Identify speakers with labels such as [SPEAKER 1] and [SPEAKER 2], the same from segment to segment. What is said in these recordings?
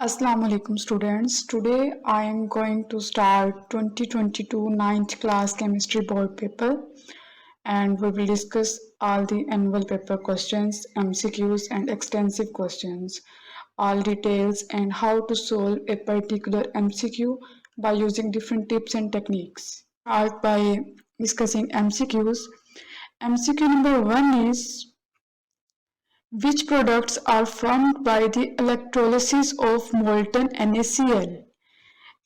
[SPEAKER 1] Assalamu alaikum students. Today I am going to start 2022 9th class chemistry board paper and we will discuss all the annual paper questions, MCQs and extensive questions, all details and how to solve a particular MCQ by using different tips and techniques. Start by discussing MCQs. MCQ number 1 is which products are formed by the electrolysis of molten NaCl?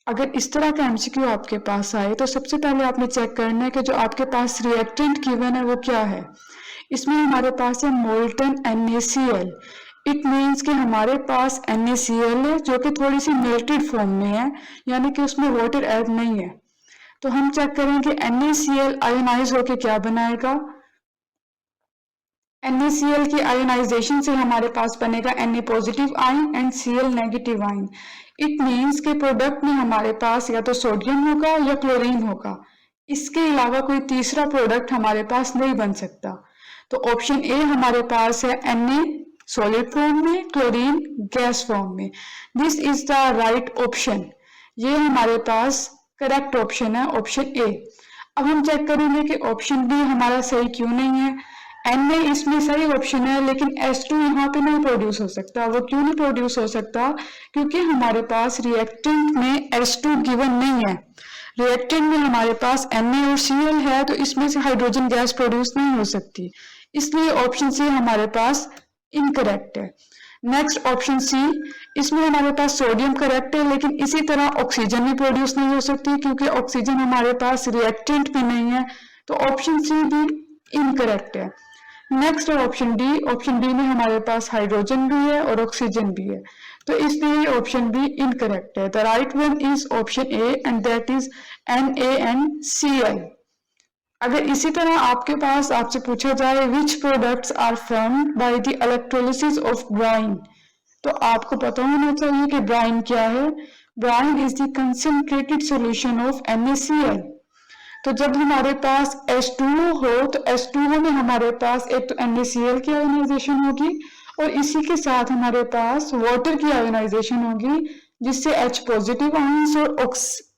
[SPEAKER 1] अगर इस तरह का MCQ आपके पास आए तो सबसे पहले आपने चेक करना है कि जो आपके पास रिएक्टेंट गिवन है वो क्या है। इसमें हमारे पास है मोल्टन NaCl। इट मीन्स कि हमारे पास NaCl है जो कि थोड़ी सी मेल्टेड फॉर्म में है, यानी कि उसमें वाटर ऐड नहीं है। तो हम चेक करेंगे NaCl आयोनाइज होकर क्या बनाएगा। NaCl की आयोनाइजेशन से हमारे पास बनेगा Na positive ion and Cl negative ion. It means के प्रोडक्ट में हमारे पास या तो सोडियम होगा या क्लोरीन होगा, इसके अलावा कोई तीसरा प्रोडक्ट हमारे पास नहीं बन सकता। तो ऑप्शन ए हमारे पास है Na सॉलिड फॉर्म में, क्लोरीन गैस फॉर्म में। This is the right option. ये हमारे पास करेक्ट ऑप्शन है, ऑप्शन ए। अब हम चेक करेंगे कि ऑप्शन बी हमारा सही क्यों नहीं है। Na इसमें सही ऑप्शन है लेकिन H2 यहाँ पे नहीं प्रोड्यूस हो सकता। वो क्यों नहीं प्रोड्यूस हो सकता? क्योंकि हमारे पास रिएक्टेंट में H2 गिवन नहीं है। रिएक्टेंट में हमारे पास Na और Cl है, तो इसमें से हाइड्रोजन गैस प्रोड्यूस नहीं हो सकती, इसलिए ऑप्शन सी हमारे पास इनकरेक्ट है। नेक्स्ट ऑप्शन सी, इसमें हमारे पास सोडियम करेक्ट है लेकिन इसी तरह ऑक्सीजन भी प्रोड्यूस नहीं हो सकती क्योंकि ऑक्सीजन हमारे पास रिएक्टेंट भी नहीं है, तो ऑप्शन सी भी इनकरेक्ट है। नेक्स्ट है ऑप्शन डी। ऑप्शन डी में हमारे पास हाइड्रोजन भी है और ऑक्सीजन भी है, तो इसलिए ऑप्शन बी इनकरेक्ट है। The right one is option A and that is NaNCl। अगर इसी तरह आपके पास आपसे पूछा जाए which products are formed by the electrolysis of brine, तो आपको पता होना चाहिए कि ब्राइन क्या है। Brine is the concentrated solution of NaCl। तो जब हमारे पास H2O हो तो H2O में हमारे पास एक तो NaCl की आयोनाइजेशन होगी और इसी के साथ हमारे पास वाटर की आयोनाइजेशन होगी, जिससे H पॉजिटिव आयंस और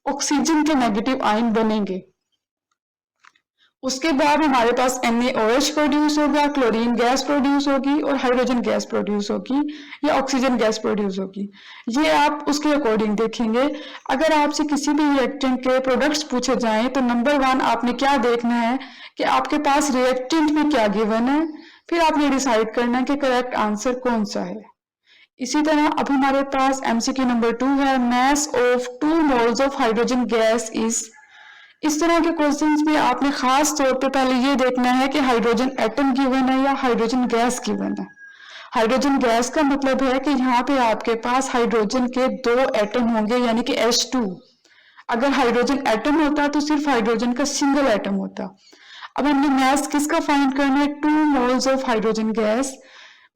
[SPEAKER 1] ऑक्सीजन के नेगेटिव आयन बनेंगे। उसके बाद हमारे पास NaOH प्रोड्यूस होगा, क्लोरीन गैस प्रोड्यूस होगी और हाइड्रोजन गैस प्रोड्यूस होगी या ऑक्सीजन गैस प्रोड्यूस होगी। ये आप उसके अकॉर्डिंग देखेंगे। अगर आपसे किसी भी रिएक्टेंट के प्रोडक्ट्स पूछे जाएं तो नंबर वन आपने क्या देखना है कि आपके पास रिएक्टेंट में क्या गिवन है, फिर आपने डिसाइड करना है कि करेक्ट आंसर कौन सा है। इसी तरह अब हमारे पास MCQ नंबर 2 है, mass of 2 moles of hydrogen gas is. इस तरह के क्वेश्चंस में आपने खास तौर पे पहले ये देखना है कि हाइड्रोजन एटम गिवन है या हाइड्रोजन गैस गिवन है। हाइड्रोजन गैस का मतलब है कि यहाँ पे आपके पास हाइड्रोजन के 2 एटम होंगे यानी कि H2। अगर हाइड्रोजन एटम होता तो सिर्फ हाइड्रोजन का सिंगल एटम होता। अब हमने मास किसका फाइंड करना है? 2 moles of hydrogen gas.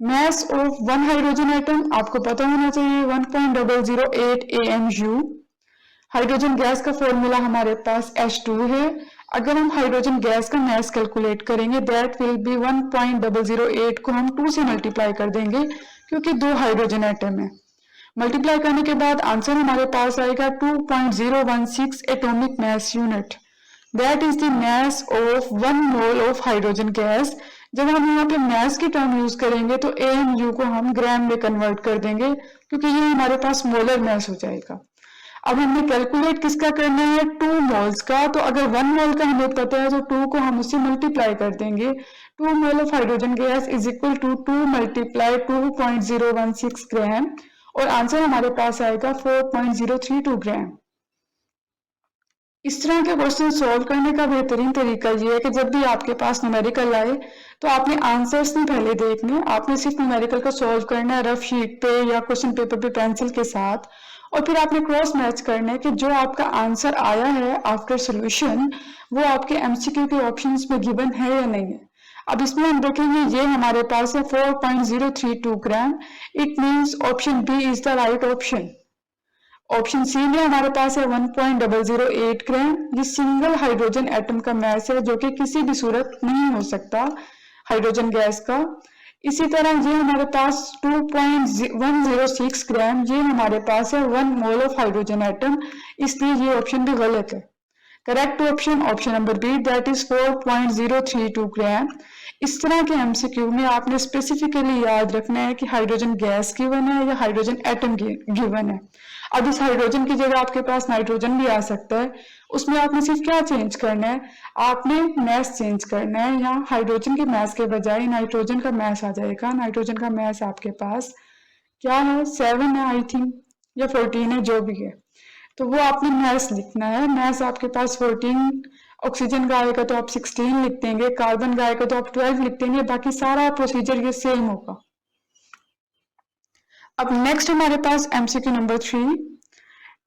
[SPEAKER 1] Mass of 1 hydrogen atom आपको पता होना चाहिए 1.008 AMU। हाइड्रोजन गैस का फॉर्मूला हमारे पास H2 है। अगर हम हाइड्रोजन गैस का मास कैलकुलेट करेंगे दैट विल बी 1.008 को हम 2 से मल्टीप्लाई कर देंगे क्योंकि 2 हाइड्रोजन एटम है। मल्टीप्लाई करने के बाद आंसर हमारे पास आएगा 2.016 atomic mass unit. That is the mass of 1 mole of hydrogen gas. जब हम यहाँ पे मास की टर्म यूज करेंगे तो AMU को हम ग्राम में कन्वर्ट कर देंगे क्योंकि ये हमारे पास मोलर मास हो जाएगा। अब हमने कैलकुलेट किसका करना है? 2 मोल्स का। तो अगर 1 मोल का हमें पता है तो 2 को हम उससे मल्टीप्लाई कर देंगे। 2 mole of hydrogen gas is equal to 2 multiply 2.016 gram और आंसर हमारे पास आएगा 4.032 ग्राम। इस तरह के क्वेश्चन सॉल्व करने का बेहतरीन तरीका ये है कि जब भी आपके पास न्यूमेरिकल आए तो आपने आंसर्स नहीं पहले देखने, आपने सिर्फ न्यूमेरिकल को सॉल्व करना है रफ शीट पे या क्वेश्चन पेपर पे पेंसिल के साथ, और फिर आपने क्रॉस मैच करना है कि जो आपका आंसर आया है आफ्टर सॉल्यूशन वो आपके MCQ के ऑप्शंस में गिवन है या नहीं है। अब इसमें हम देखेंगे ये हमारे पास है 4.032 gram. It means option B is the right option. Option C में हमारे पास है 1.008 ग्राम। ये सिंगल हाइड्रोजन एटम का मास है जो कि किसी भी सूरत नहीं हो सकता हाइड्रोजन गैस का। इसी तरह ये हमारे पास 2.106 ग्राम ये हमारे पास है 1 मोल ऑफ हाइड्रोजन एटम, इसलिए ये ऑप्शन भी गलत है। Correct option option number B, that is 4.032 gram. इस तरह के एमसीक्यू में आपने स्पेसिफिकली याद रखना है कि हाइड्रोजन गैस गिवन है या हाइड्रोजन एटम गिवन है। अब इस हाइड्रोजन की जगह आपके पास नाइट्रोजन भी आ सकता है, उसमें आपने सिर्फ क्या चेंज करना है, आपने मैस चेंज करना है। यहाँ हाइड्रोजन के मैस के बजाय नाइट्रोजन का मैस आ जाएगा। नाइट्रोजन का मैस आपके पास क्या है, 7 है आई थिंक, या 14 है, जो भी है, तो वो आपने मैस लिखना है। मैस आपके पास 14 ऑक्सीजन का आएगा तो आप 16 लिख देंगे, कार्बन का आएगा तो आप 12 लिख देंगे, बाकी सारा प्रोसीजर ये सेम होगा। अब नेक्स्ट हमारे पास MCQ number 3,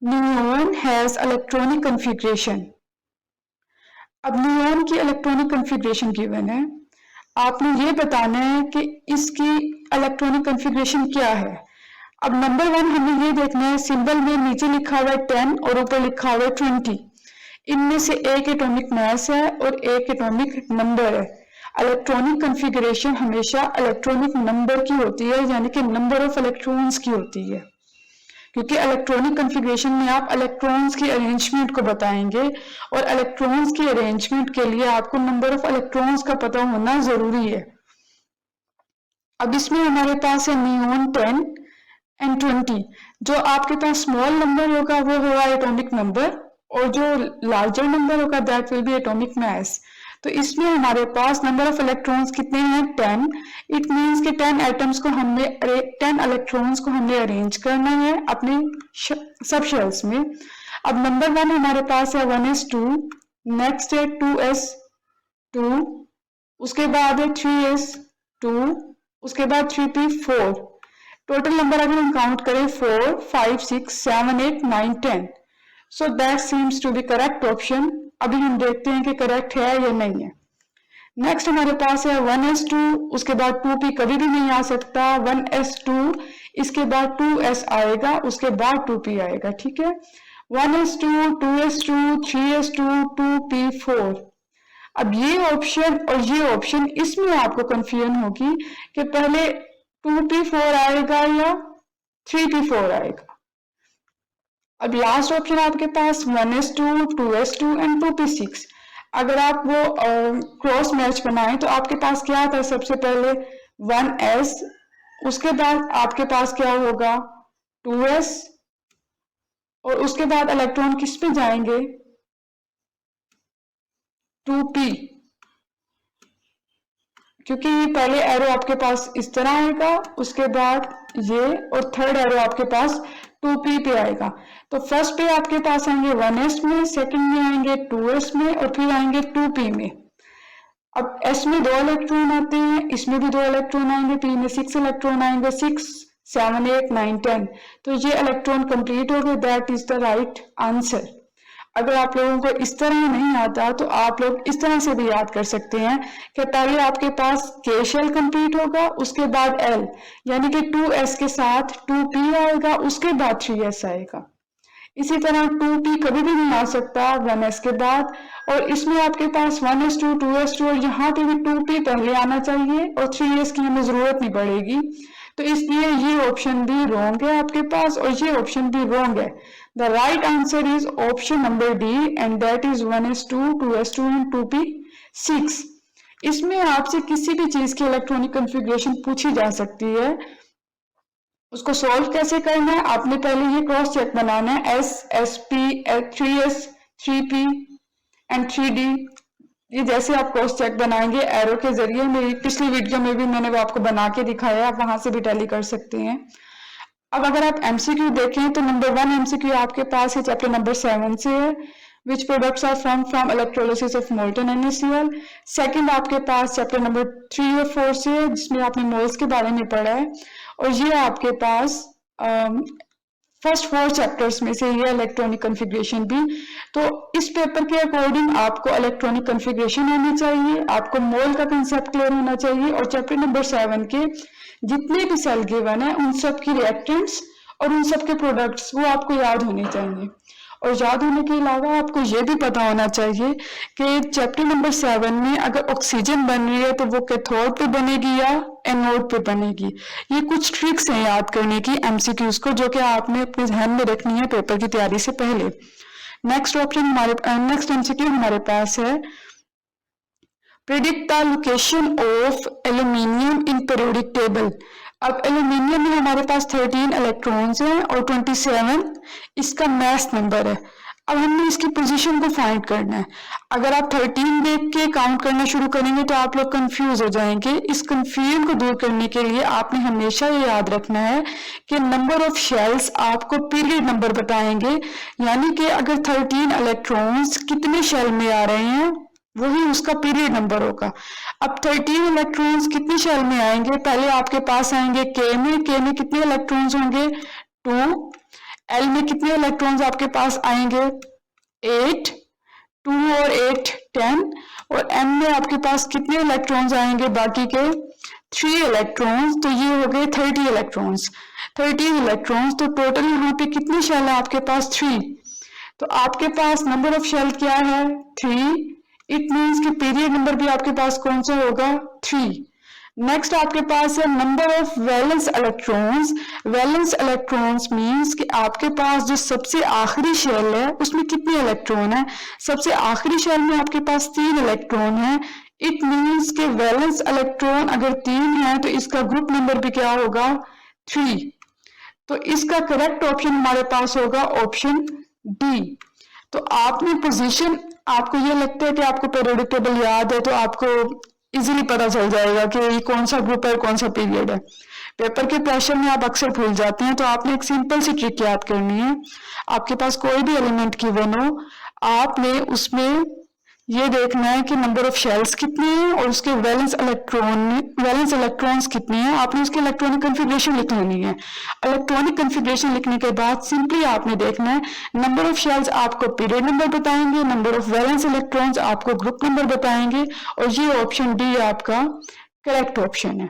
[SPEAKER 1] neon has electronic configuration. अब नियोन की इलेक्ट्रॉनिक कॉन्फ़िगरेशन गिवन है, आपने ये बताना है कि इसकी इलेक्ट्रॉनिक कॉन्फ़िगरेशन क्या है। अब नंबर 1 हमें ये देखना है, सिंबल में नीचे लिखा हुआ है 10 और ऊपर लिखा हुआ है 20, इनमें से एक एटॉमिक मास है और एक एटॉमिक नंबर है। इलेक्ट्रॉनिक कॉन्फ़िगरेशन हमेशा इलेक्ट्रॉनिक नंबर की होती है, यानी कि नंबर ऑफ इलेक्ट्रॉन्स की होती है, क्योंकि इलेक्ट्रॉनिक कॉन्फ़िगरेशन में आप इलेक्ट्रॉन्स की अरेंजमेंट को बताएंगे और इलेक्ट्रॉन्स की अरेंजमेंट के लिए आपको नंबर ऑफ इलेक्ट्रॉन्स का पता होना जरूरी है। अब इसमें हमारे पास है नियोन 10 एंड 20। जो आपके पास स्मॉल नंबर होगा वो होगा एटॉमिक नंबर, और जो लार्जर नंबर होगा that will B atomic mass. तो इसमें हमारे पास नंबर ऑफ इलेक्ट्रॉन्स कितने हैं, 10। इट मींस कि 10 एटम्स को हमने 10 इलेक्ट्रॉन्स को हमने अरेंज करना है अपने सब शेल्स में। अब नंबर 1 हमारे पास है 1s2, नेक्स्ट है 2s2, उसके बाद है 3s2, उसके बाद 3p4। टोटल नंबर अगर हम काउंट करें 4, 5, 6, 7, 8, 9, 10। So that seems to be correct option. अभी हम देखते हैं कि करेक्ट है या नहीं है। नेक्स्ट हमारे पास है 1s2, उसके बाद 2p कभी भी नहीं आ सकता, 1s2, इसके बाद 2s आएगा, उसके बाद 2p आएगा, ठीक है। 1s2, 2s2, 3s2, 2p4। अब ये ऑप्शन और ये ऑप्शन, इसमें आपको कंफ्यूजन होगी कि पहले 2p4 आएगा या 3p4 आएगा। अब लास्ट ऑप्शन आपके पास 1s2, 2s2 एंड 2p6। अगर आप वो क्रॉस मैच बनाएं तो आपके पास क्या आता है, सबसे पहले 1s, उसके बाद आपके पास क्या होगा 2s, और उसके बाद इलेक्ट्रॉन किस पे जाएंगे 2p, क्योंकि ये पहले एरो आपके पास इस तरह आएगा, उसके बाद ये, और थर्ड एरो आपके पास 2p पे आएगा। तो फर्स्ट पे आपके पास आएंगे 1s में, सेकंड में आएंगे 2s में, और फिर आएंगे 2p में। अब s में 2 इलेक्ट्रॉन आते हैं, इसमें भी 2 इलेक्ट्रॉन आएंगे, p में 6 इलेक्ट्रॉन आएंगे, 6, 7, 8, 9, 10। तो ये इलेक्ट्रॉन कंप्लीट हो गए, that is the right answer. अगर आप लोगों को इस तरह नहीं आता तो आप लोग इस तरह से भी याद कर सकते हैं कि पहले आपके पास K शेल कंप्लीट होगा, उसके बाद L, यानी कि 2s के साथ 2p आएगा, उसके बाद 3s आएगा। इसी तरह 2p कभी भी नहीं आ सकता 1s के बाद, और इसमें आपके पास 1s2, 2s2, और यहाँ पे भी 2p पहले आना चाहिए और 3s की हमें जरूरत नहीं पड़ेगी। तो इसलिए ये ऑप्शन भी रॉन्ग है आपके पास, और ये ऑप्शन भी रॉन्ग है। The right answer is option number D, and that is 1s2, 2s2 and 2p6। इसमें आपसे किसी भी चीज की इलेक्ट्रॉनिक कॉन्फ़िगरेशन पूछी जा सकती है, उसको सॉल्व कैसे करना है, आपने पहले ये क्रॉस चेक बनाना है, s, sp, 3s, 3p and 3d। ये जैसे आप क्रॉस चेक बनाएंगे एरो के जरिए, मेरी पिछली वीडियो में भी मैंने वो आपको बना के दिखाया है, आप वहां से भी टैली कर सकते हैं। अब अगर आप एमसीक्यू देखें तो नंबर 1 एमसीक्यू आपके पास है चैप्टर नंबर 7 से है, which products are from electrolysis of molten NaCl। Second आपके पास चैप्टर नंबर 3 और 4 से है, जिसमें आपने मोल्स के बारे में पढ़ा है, और ये आपके पास फर्स्ट 4 चैप्टर्स में से ये इलेक्ट्रॉनिक कॉन्फ़िगरेशन भी। तो इस पेपर के अकॉर्डिंग आपको इलेक्ट्रॉनिक कॉन्फ़िगरेशन आनी चाहिए, आपको मोल का कंसेप्ट क्लियर होना चाहिए, और चैप्टर नंबर 7 के जितने भी सेल गिवन है उन सब की रिएक्टेंट्स और उन सब के प्रोडक्ट्स वो आपको याद होने चाहिए। और याद होने के अलावा आपको ये भी पता होना चाहिए कि चैप्टर नंबर 7 में अगर ऑक्सीजन बन रही है तो वो कैथोड पे बनेगी या एनोड पे बनेगी। ये कुछ ट्रिक्स हैं याद करने की एमसीक्यूज को, जो कि आपने अपने ध्यान में रखनी है पेपर की तैयारी से पहले। नेक्स्ट एमसीक्यू हमारे पास है, predict the location of aluminium in periodic table. अब एल्यूमिनियम में हमारे पास 13 इलेक्ट्रॉन्स हैं और 27 इसका मास नंबर है। अब हमने इसकी पोजीशन को फाइंड करना है। अगर आप 13 देख के काउंट करना शुरू करेंगे तो आप लोग कंफ्यूज हो जाएंगे। इस कंफ्यूजन को दूर करने के लिए आपने हमेशा ये याद रखना है कि नंबर ऑफ शेल्स आपको पीरियड नंबर बताएंगे, यानी कि अगर 13 इलेक्ट्रॉन्स कितने शेल में आ रहे हैं वही उसका पीरियड नंबर होगा। अब 13 इलेक्ट्रॉन्स कितने शेल में आएंगे, पहले आपके पास आएंगे के में कितने इलेक्ट्रॉन्स होंगे 2, एल में कितने इलेक्ट्रॉन्स आपके पास आएंगे 8, 2 और 8 10, और एम में आपके पास कितने इलेक्ट्रॉन्स आएंगे बाकी के 3 इलेक्ट्रॉन्स, तो ये हो गए 30 इलेक्ट्रॉन्स। 30 इलेक्ट्रॉन्स तो टोटल यहाँ पे कितने शेल है आपके पास 3, तो आपके पास नंबर ऑफ शेल क्या है 3। इट मीन्स कि पीरियड नंबर भी आपके पास कौन सा होगा 3। नेक्स्ट आपके पास है number of valence electrons. Valence electrons means कि आपके पास जो सबसे आखिरी शेल है उसमें कितने इलेक्ट्रॉन है, सबसे आखिरी शेल में आपके पास 3 इलेक्ट्रॉन है। इट मींस कि वैलेंस इलेक्ट्रॉन अगर 3 है तो इसका ग्रुप नंबर भी क्या होगा 3। तो इसका करेक्ट ऑप्शन हमारे पास होगा ऑप्शन डी। तो आपने पोजीशन, आपको ये लगता है कि आपको पीरियोडिक टेबल याद है तो आपको इजीली पता चल जाएगा कि ये कौन सा ग्रुप है कौन सा पीरियड है। पेपर के प्रेशर में आप अक्सर भूल जाते हैं, तो आपने एक सिंपल सी ट्रिक याद करनी है। आपके पास कोई भी एलिमेंट की वन हो, आपने उसमें ये देखना है कि नंबर ऑफ शेल्स कितने हैं और उसके वैलेंस इलेक्ट्रॉन्स कितने हैं। आपने उसके इलेक्ट्रॉनिक कन्फिग्रेशन लिख लेनी है। इलेक्ट्रॉनिक कन्फिग्रेशन लिखने के बाद सिंपली आपने देखना है नंबर ऑफ शेल्स आपको पीरियड नंबर बताएंगे, नंबर ऑफ वैलेंस इलेक्ट्रॉन्स आपको ग्रुप नंबर बताएंगे, और ये ऑप्शन डी आपका करेक्ट ऑप्शन है।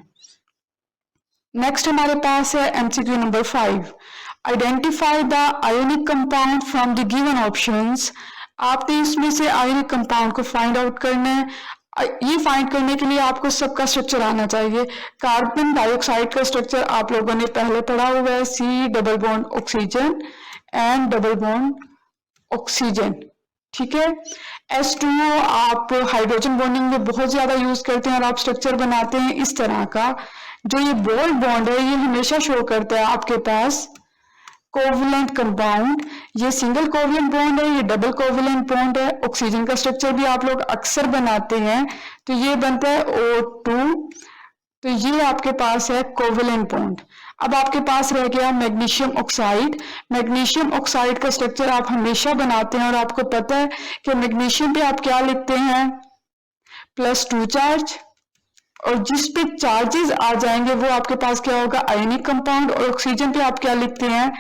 [SPEAKER 1] नेक्स्ट हमारे पास है MCQ number 5, identify the ionic compound from the given options. आपने इसमें से आयोनिक कंपाउंड को फाइंड आउट करना है। ये फाइंड करने के लिए आपको सबका स्ट्रक्चर आना चाहिए। कार्बन डाइऑक्साइड का स्ट्रक्चर आप लोगों ने पहले पढ़ा हुआ है, C double bond oxygen and double bond oxygen, ठीक है। H2O आप हाइड्रोजन बॉन्डिंग में बहुत ज्यादा यूज करते हैं और आप स्ट्रक्चर बनाते हैं इस तरह का। जो ये बोल्ड बॉन्ड है ये हमेशा शो करता है आपके पास कोवलेंट कंपाउंड। ये सिंगल कोवलेंट बॉन्ड है, ये डबल कोवलेंट बॉन्ड है। ऑक्सीजन का स्ट्रक्चर भी आप लोग अक्सर बनाते हैं, तो ये बनता है O2, तो ये आपके पास है कोवलेंट बॉन्ड। अब आपके पास रह गया मैग्नीशियम ऑक्साइड। मैग्नीशियम ऑक्साइड का स्ट्रक्चर आप हमेशा बनाते हैं और आपको पता है कि मैग्नीशियम पे आप क्या लिखते हैं +2 चार्ज, और जिस पे चार्जेस आ जाएंगे वो आपके पास क्या होगा आयनिक कंपाउंड, और ऑक्सीजन पे आप क्या लिखते हैं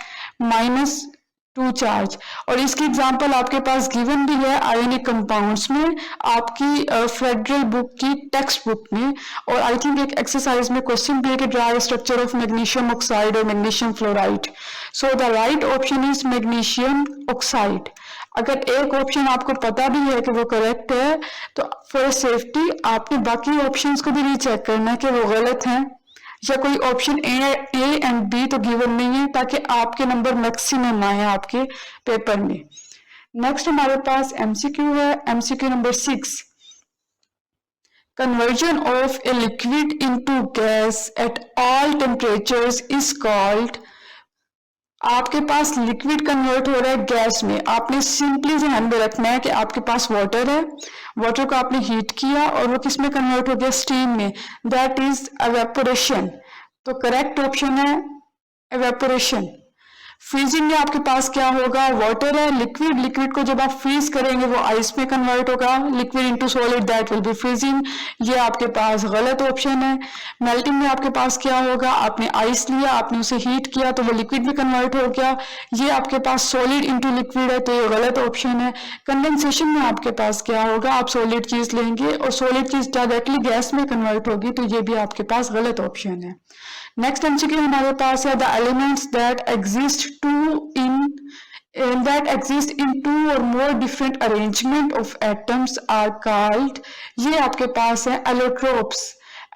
[SPEAKER 1] -2 चार्ज। और इसकी एग्जांपल आपके पास गिवन भी है आयनिक कंपाउंड्स में आपकी फेडरल बुक की टेक्स्ट बुक में, और आई थिंक एक एक्सरसाइज में क्वेश्चन भी है कि draw structure of magnesium oxide और magnesium fluoride. So the right option is magnesium oxide. अगर एक ऑप्शन आपको पता भी है कि वो करेक्ट है तो फॉर सेफ्टी आपने बाकी ऑप्शंस को भी रीचेक करना है कि वो गलत हैं या कोई ऑप्शन ए एंड बी तो गिवन नहीं है, ताकि आपके नंबर मैक्सिमम आए आपके पेपर में। नेक्स्ट हमारे पास एमसीक्यू है, MCQ number 6, conversion of a liquid into gas at all temperatures is called. आपके पास लिक्विड कन्वर्ट हो रहा है गैस में, आपने सिंपली ध्यान में रखना है कि आपके पास वाटर है, वाटर को आपने हीट किया और वो किस में कन्वर्ट हो गया स्टीम में, दैट इज एवेपोरेशन। तो करेक्ट ऑप्शन है एवेपोरेशन। फ्रीजिंग में आपके पास क्या होगा वाटर है, लिक्विड, लिक्विड को जब आप फ्रीज करेंगे वो आइस में कन्वर्ट होगा, liquid into solid that will B freezing. ये आपके पास गलत ऑप्शन है। मेल्टिंग में आपके पास क्या होगा, आपने आइस लिया, आपने उसे हीट किया तो वो लिक्विड में कन्वर्ट हो गया, ये आपके पास सॉलिड इनटू लिक्विड है तो ये गलत ऑप्शन है। कंडेंसेशन में आपके पास क्या होगा, आप सॉलिड चीज लेंगे और सॉलिड चीज डायरेक्टली गैस में कन्वर्ट होगी, तो ये भी आपके पास गलत ऑप्शन है। नेक्स्ट एमसीक्यू हमारे पास है the elements that exist to in that exist in two or more different arrangement of atoms are called, ये आपके पास है एलोट्रोप्स।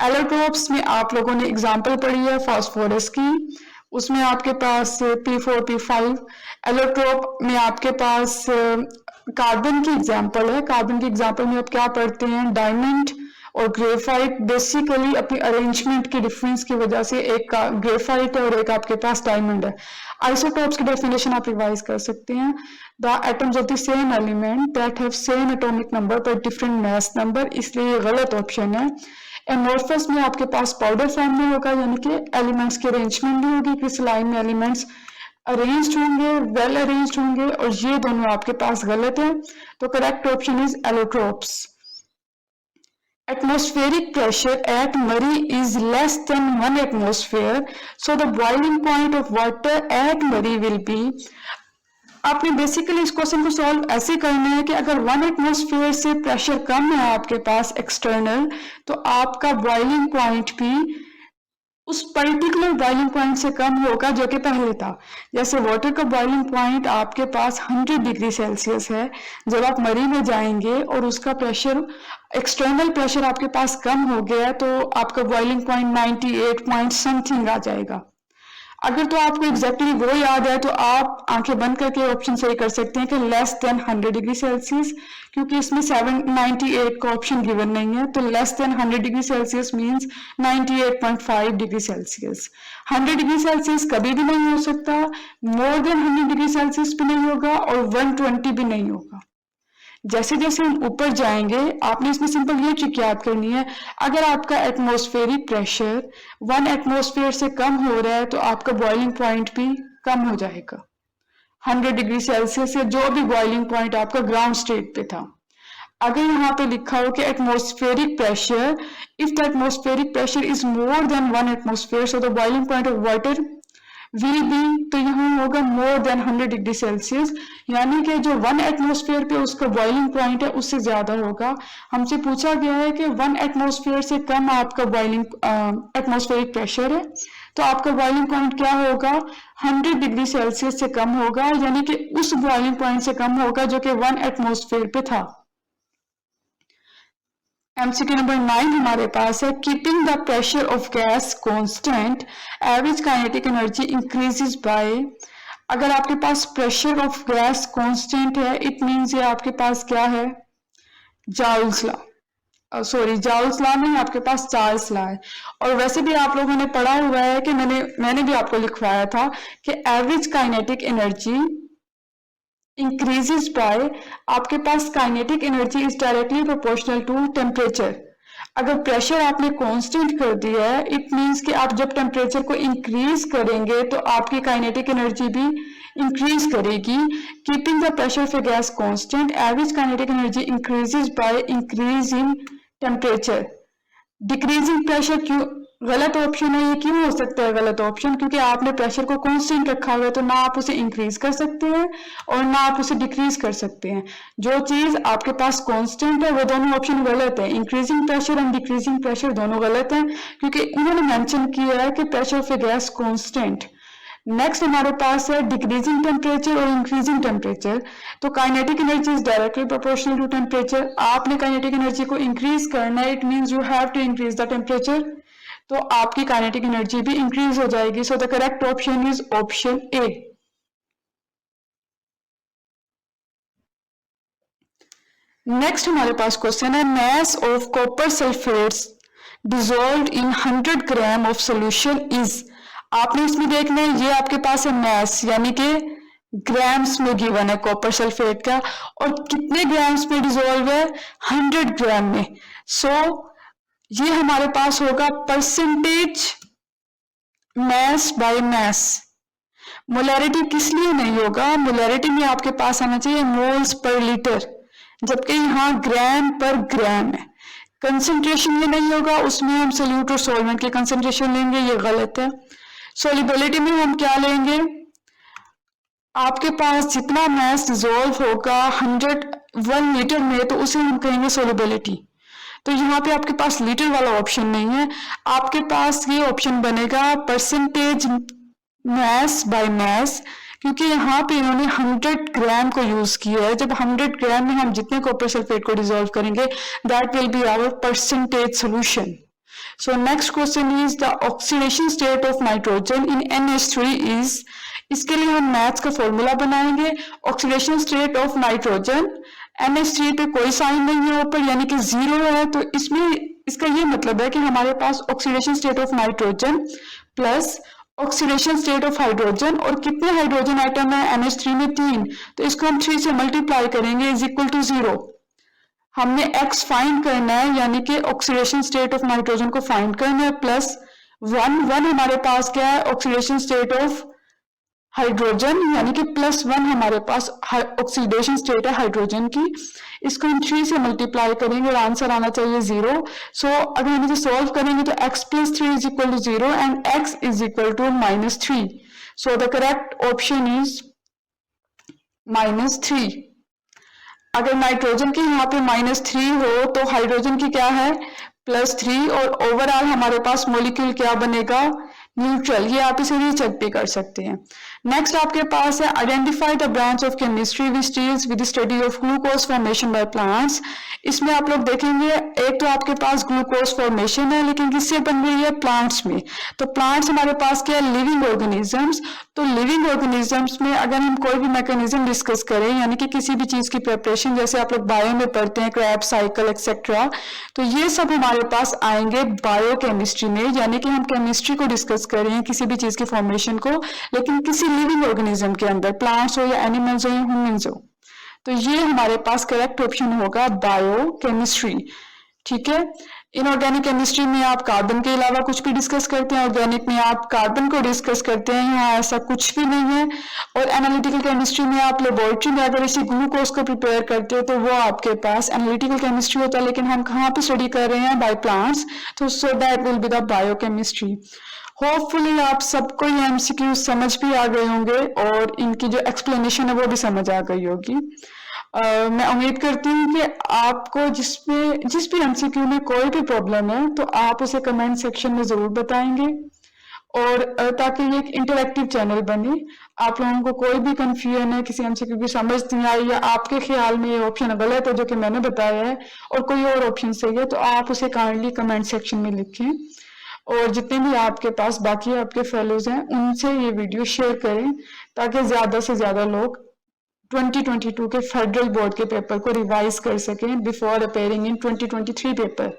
[SPEAKER 1] एलोट्रोप्स में आप लोगों ने एग्जांपल पढ़ी है फास्फोरस की, उसमें आपके पास P4P5। एलोट्रोप में आपके पास कार्बन की एग्जांपल है। कार्बन की एग्जांपल में आप क्या पढ़ते हैं, डायमंड और ग्रेफाइट। बेसिकली अपनी अरेंजमेंट की डिफरेंस की वजह से एक ग्रेफाइट है और एक आपके पास डायमंड है। आइसोटोप्स की डेफिनेशन आप रिवाइज कर सकते हैं, the atoms of the same element that have same atomic number पर डिफरेंट मास नंबर, इसलिए ये गलत ऑप्शन है। एमोर्फस में आपके पास पाउडर फॉर्म में होगा, यानी कि एलिमेंट्स की अरेंजमेंट नहीं होगी, क्रिस्टलाइन में एलिमेंट्स अरेंज्ड होंगे, वेल अरेंज्ड होंगे, और ये दोनों आपके पास गलत है। तो correct option is allotropes. Atmospheric pressure at Murray is less than 1 atmosphere, so the boiling point of water at Murray will be, आपने बेसिकली इस क्वेश्चन को सॉल्व ऐसे करना है कि अगर 1 एटमॉस्फेयर से प्रेशर कम है आपके पास एक्सटर्नल, तो आपका बॉइलिंग पॉइंट भी उस पर्टिकुलर बॉइलिंग पॉइंट से कम होगा जो कि पहले था। जैसे वाटर का बॉइलिंग पॉइंट आपके पास 100 डिग्री सेल्सियस है, जब आप मरी में जाएंगे और उसका प्रेशर एक्सटर्नल प्रेशर आपके पास कम हो गया तो आपका बॉइलिंग पॉइंट 98 पॉइंट समथिंग आ जाएगा। अगर तो आपको एग्जैक्टली वो याद है तो आप आंखें बंद करके ऑप्शन सही कर सकते हैं कि लेस देन 100 डिग्री सेल्सियस, क्योंकि इसमें 798 का ऑप्शन गिवन नहीं है। तो less than 100 degree Celsius means 98.5 degree Celsius. 100 degree Celsius कभी भी नहीं हो सकता, मोर देन 100 डिग्री सेल्सियस भी नहीं होगा और 120 भी नहीं होगा। जैसे जैसे हम ऊपर जाएंगे आपने इसमें सिंपल ये ट्रिक याद करनी है, अगर आपका एटमॉस्फेरिक प्रेशर 1 एटमॉस्फेयर से कम हो रहा है तो आपका बॉइलिंग पॉइंट भी कम हो जाएगा 100 डिग्री सेल्सियस से, जो भी बॉइलिंग पॉइंट आपका ग्राउंड स्टेट पे था। अगर यहाँ पे लिखा हो कि atmospheric pressure, if the atmospheric pressure is more than 1 atmosphere so the boiling point of water will be, तो यहाँ होगा मोर देन 100 डिग्री सेल्सियस, यानी कि जो 1 एटमॉस्फेयर पे उसका बॉइलिंग पॉइंट है उससे ज्यादा होगा। हमसे पूछा गया है कि 1 एटमॉस्फेयर से कम आपका बॉइलिंग एटमॉस्फेरिक प्रेशर है, तो आपका बॉइलिंग पॉइंट क्या होगा, 100 डिग्री सेल्सियस से कम होगा, यानी कि उस बॉइलिंग पॉइंट से कम होगा जो कि 1 एटमॉस्फेयर पे था। एमसीक्यू नंबर 9 हमारे पास है, keeping the pressure of gas constant average kinetic energy increases by. अगर आपके पास प्रेशर ऑफ गैस कांस्टेंट है इट मींस ये आपके पास क्या है, जॉल्स लॉ, जॉल्स लॉ नहीं, आपके पास चार्ल्स लॉ है। और वैसे भी आप लोगों ने पढ़ा हुआ है कि मैंने भी आपको लिखवाया था कि average kinetic energy increases by, आपके पास kinetic energy is directly proportional to temperature. अगर प्रेशर आपने कांस्टेंट कर दिया है इट मींस कि आप जब टेम्परेचर को इंक्रीज करेंगे तो आपकी काइनेटिक एनर्जी भी इंक्रीज करेगी। Keeping the pressure of a gas constant average kinetic energy increases by increase in temperature. Decreasing pressure क्यों गलत ऑप्शन है, ये क्यों हो सकता है गलत ऑप्शन, क्योंकि आपने प्रेशर को कांस्टेंट रखा हुआ है तो ना आप उसे इंक्रीज कर सकते हैं और ना आप उसे डिक्रीज कर सकते हैं। जो चीज आपके पास कांस्टेंट है वो दोनों ऑप्शन गलत है, increasing pressure and decreasing pressure दोनों गलत हैं, क्योंकि उन्होंने मेंशन किया है कि pressure of a gas constant. Next हमारे पास है डिक्रीजिंग टेम्परेचर और इंक्रीजिंग टेम्परेचर। तो kinetic energy is directly proportional to temperature. आपने काइनेटिक एनर्जी को इंक्रीज करना है, it means you have to increase the temperature, तो आपकी काइनेटिक एनर्जी भी इंक्रीज हो जाएगी। So the correct option is option A. Next हमारे पास क्वेश्चन है, mass of copper sulphates dissolved in 100 gram of solution is. आपने इसमें देखना है ये आपके पास है मास, यानी कि ग्राम्स में गिवन है कॉपर सल्फेट का, और कितने ग्राम्स में डिसॉल्व है, 100 ग्राम में। सो ये हमारे पास होगा percentage mass by mass. Molarity किस लिए नहीं होगा, मोलैरिटी में आपके पास आना चाहिए मोल्स पर लीटर, जबकि यहाँ ग्राम पर ग्राम है। कंसंट्रेशन में नहीं होगा, उसमें हम सोल्यूट और सॉल्वेंट के कंसंट्रेशन लेंगे, ये गलत है। सोलिबिलिटी में हम क्या लेंगे, आपके पास जितना मास डिसॉल्व होगा 101 लीटर में तो उसे हम कहेंगे सोलिबिलिटी। तो यहाँ पे आपके पास लीटर वाला ऑप्शन नहीं है, आपके पास ये ऑप्शन बनेगा परसेंटेज मास बाय मास, क्योंकि यहाँ पे इन्होंने 100 ग्राम को यूज किया है। जब 100 ग्राम में हम जितने कॉपर सल्फेट को डिसॉल्व करेंगे, that will be our percentage solution. So next question is the oxidation state of nitrogen in NH3 is, इसके लिए हम मैथ्स का फॉर्मूला बनाएंगे। Oxidation state of nitrogen, NH3 पे कोई साइन नहीं है ऊपर, यानी कि 0 है, तो इसमें इसका ये मतलब है कि हमारे पास oxidation state of nitrogen plus oxidation state of hydrogen, और कितने हाइड्रोजन आइटम है NH3 में 3, तो इसको हम 3 से मल्टीप्लाई करेंगे इज इक्वल टू 0। हमने x फाइंड करना है, यानी कि ऑक्सीडेशन स्टेट ऑफ नाइट्रोजन को फाइंड करना है, प्लस 1 हमारे पास क्या है, ऑक्सीडेशन स्टेट ऑफ हाइड्रोजन, यानी कि +1 हमारे पास ऑक्सीडेशन स्टेट है हाइड्रोजन की। इसको हम 3 से मल्टीप्लाई करेंगे और आंसर आना चाहिए 0। सो अगर हम इसे सॉल्व करेंगे तो x + 3 is equal to 0 and x is equal to -3। So the correct option is -3। अगर नाइट्रोजन की यहाँ पे -3 हो तो हाइड्रोजन की क्या है +3, और ओवरऑल हमारे पास मॉलिक्यूल क्या बनेगा, न्यूट्रल। ये आप इसे रीचेक भी कर सकते हैं। नेक्स्ट आपके पास है identify the branch of chemistry which deals with the study of glucose formation by plants. इसमें आप लोग देखेंगे एक तो आपके पास ग्लूकोज फॉर्मेशन है, लेकिन किससे बन रही है, प्लांट्स में। तो प्लांट्स हमारे पास क्या है, लिविंग ऑर्गेनिजम्स। तो लिविंग ऑर्गेनिजम्स में अगर हम कोई भी मैकेनिज्म डिस्कस करें, यानी कि किसी भी चीज की प्रिपरेशन, जैसे आप लोग बायो में पढ़ते हैं क्रैब साइकिल एक्सेट्रा, तो ये सब हमारे पास आएंगे बायोकेमिस्ट्री में, यानी कि हम केमिस्ट्री को डिस्कस कर रहे हैं किसी भी चीज के फॉर्मेशन को, लेकिन किसी लिविंग ऑर्गेनिज्म के अंदर, प्लांट्स हो या एनिमल्स हो या ह्यूमंस हो। तो ये हमारे पास करेक्ट ऑप्शन होगा बायोकेमिस्ट्री। ठीक है। इनऑर्गेनिक केमिस्ट्री में आप कार्बन के अलावा कुछ भी डिस्कस करते हैं, ऑर्गेनिक में आप कार्बन को डिस्कस करते हैं, यहाँ ऐसा कुछ भी नहीं है। और एनालिटिकल केमिस्ट्री में आप लेबोरेटरी में अगर इसी ग्लूकोज को प्रिपेयर करते हो तो वो आपके पास एनालिटिकल केमिस्ट्री होता है, लेकिन हम कहाँ पे स्टडी कर रहे हैं, बाय प्लांट्स, तो so that will be the biochemistry. Hopefully आप सबको ये एमसीक्यू समझ भी आ गए होंगे और इनकी जो एक्सप्लेनेशन है वो भी समझ आ गई होगी। मैं उम्मीद करती हूँ कि आपको जिस भी एमसीक्यू में कोई भी प्रॉब्लम है तो आप उसे कमेंट सेक्शन में जरूर बताएंगे, और ताकि ये एक इंटरेक्टिव चैनल बने। आप लोगों को कोई भी कंफ्यूजन है, किसी एमसीक्यू की समझ नहीं आई, या आपके ख्याल में ये ऑप्शन गलत है जो कि मैंने बताया है और कोई और ऑप्शन सही है, तो आप उसे काइंडली कमेंट सेक्शन में लिखें। और जितने भी आपके पास बाकी आपके फेलोज हैं उनसे ये वीडियो शेयर करें, ताकि ज्यादा से ज्यादा लोग 2022 के फेडरल बोर्ड के पेपर को रिवाइज कर सकें बिफोर अपेयरिंग इन 2023 पेपर।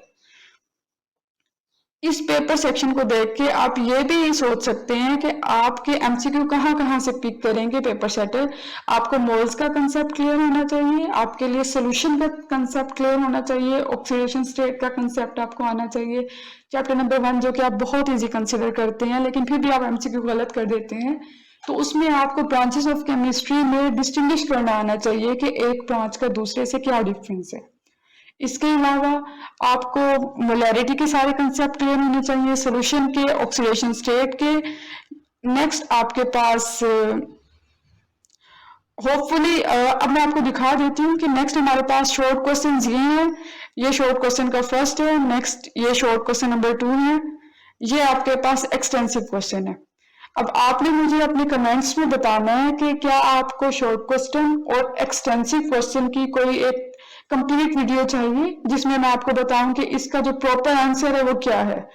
[SPEAKER 1] इस पेपर सेक्शन को देख के आप ये भी सोच सकते हैं कि आपके एमसीक्यू कहाँ से पिक करेंगे पेपर सेटर। आपको मोल्स का कंसेप्ट क्लियर होना चाहिए, आपके लिए सोल्यूशन का कंसेप्ट क्लियर होना चाहिए, ऑक्सीडेशन स्टेट का कंसेप्ट आपको आना चाहिए। चैप्टर नंबर 1 जो कि आप बहुत इजी कंसिडर करते हैं लेकिन फिर भी आप एमसीक्यू गलत कर देते हैं, तो उसमें आपको ब्रांचेस ऑफ केमिस्ट्री में डिस्टिंग्विश करना आना चाहिए कि एक ब्रांच का दूसरे से क्या डिफरेंस है। इसके अलावा आपको मोलैरिटी के सारे कंसेप्ट क्लियर होने चाहिए, सोल्यूशन के, ऑक्सीडेशन स्टेट के। नेक्स्ट आपके पास होपफुली अब मैं आपको दिखा देती हूँ कि नेक्स्ट हमारे पास शॉर्ट क्वेश्चन ये हैं। ये शॉर्ट क्वेश्चन का फर्स्ट है, नेक्स्ट ये शॉर्ट क्वेश्चन नंबर 2 है, ये आपके पास एक्सटेंसिव क्वेश्चन है। अब आपने मुझे अपने कमेंट्स में बताना है कि क्या आपको शॉर्ट क्वेश्चन और एक्सटेंसिव क्वेश्चन की कोई एक कंप्लीट वीडियो चाहिए जिसमें मैं आपको बताऊं कि इसका जो प्रॉपर आंसर है वो क्या है,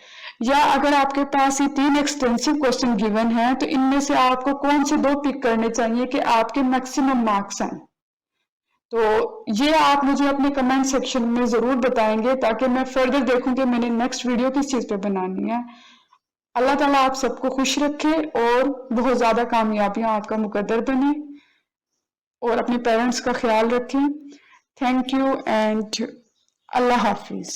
[SPEAKER 1] या अगर आपके पास ये 3 एक्सटेंसिव क्वेश्चन गिवन है तो इनमें से आपको कौन से 2 पिक करने चाहिए कि आपके मैक्सिमम मार्क्स आए। तो ये आप मुझे अपने कमेंट सेक्शन में जरूर बताएंगे ताकि मैं फर्दर देखूं कि मैंने नेक्स्ट वीडियो किस चीज पे बनानी है। अल्लाह ताला आप सबको खुश रखे और बहुत ज्यादा कामयाबियां आपका मुकद्दर बने, और अपने पेरेंट्स का ख्याल रखें। Thank you and Allah Hafiz.